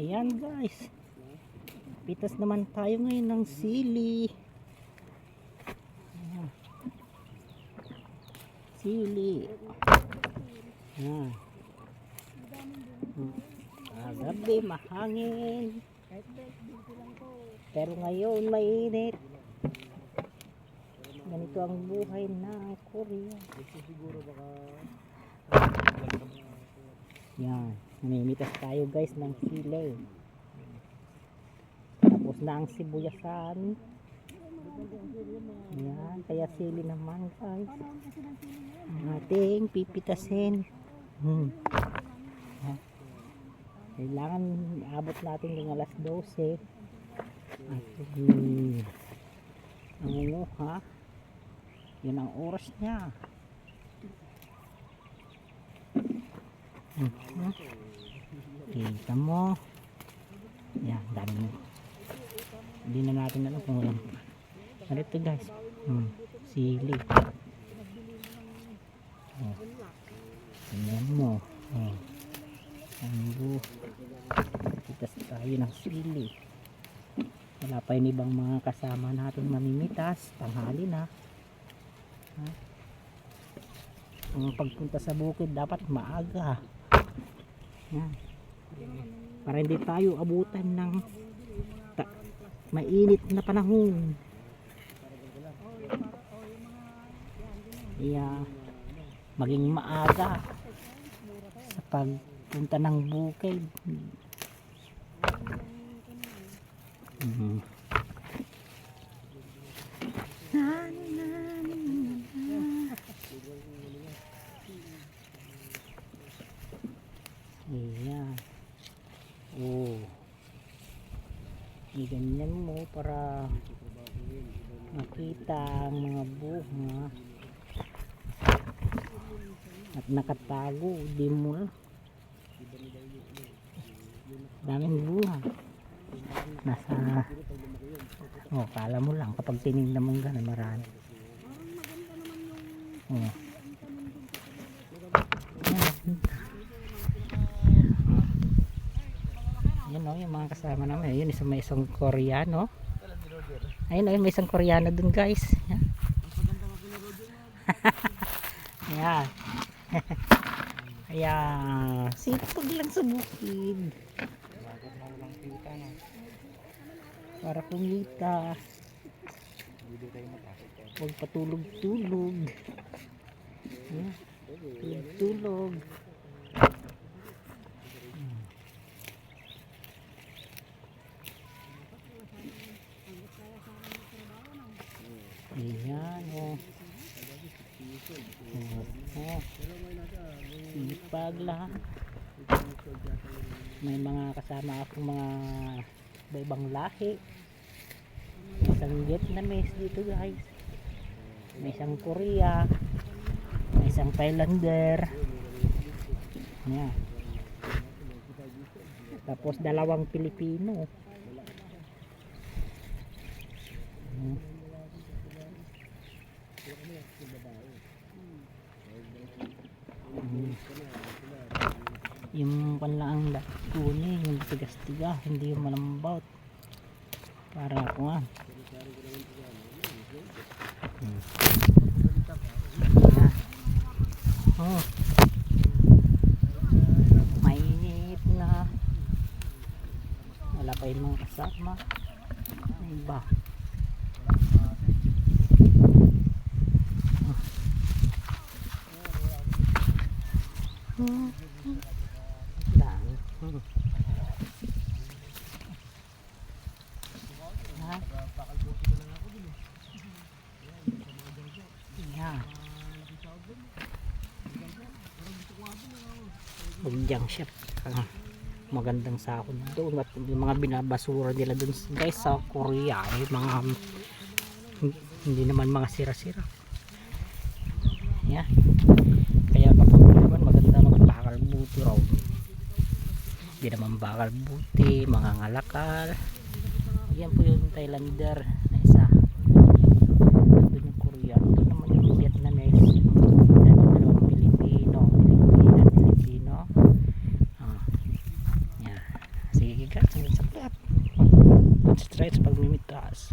Ayan guys, pitas naman tayo ngayon ng sili. Ayan. Sili. Ayan. Gabi mahangin, pero ngayon mainit. Ganito ang buhay ng Korea. Yan, namimitas tayo guys ng sili. Tapos na ang sibuyasan. Yan, kaya sili naman guys ang ating pipitasin. Kailangan abot natin ng alas 12 at nangunguha. Yun ang oras niya. Kita mo. Yan, dami mo. Hindi na natin alam kung walang ito guys. Sili. Tingnan mo. Pitas tayo ng sili. Wala pa yung ibang mga kasama natin mamimitas. Tanghali na. Ang pagpunta sa bukid dapat maaga. Yan. Para hindi tayo abutan ng mainit na panahon. Kaya maging maaga sa pagpunta ng bukid. Ayan. Ganyan mo para makita ang mga bunga at nakatago. Di mo daming bunga nasa kala mo lang kapag tinignan mo gano'n marami. Yan yung mga kasama namin. Ayun, may isang Koreano. Ayun, may isang Koreano dun guys. Ayan. Ayan. Sipag lang sa bukid. Para kumita. Huwag patulog-tulog. Tulog-tulog. Ayan sipag lang. May mga kasama akong mga ibang lahi. May isang Vietnamese dito guys, may isang Korea, may isang Thailander. Ayan. Tapos dalawang Pilipino. Yung panlaang kunin, yung tigas-tigas, hindi yung malambot. Para ako nga. Mainit na. Wala pa yung mga kasama. Iba. Bugyang siya. Magandang sahod doon at yung mga binabasura nila doon guys sa Korea ay mga hindi naman mga sira-sira. Yeah. Kaya kapag naman maganda bakal buti raw. Hindi naman bakal buti, mga ngalakal. Yan po yung Thailander na isa. Doon yung Korea. Doon naman yung Vietnamese. Dalawang Pilipino. bigat, ang saklat. Stress pag mimitas.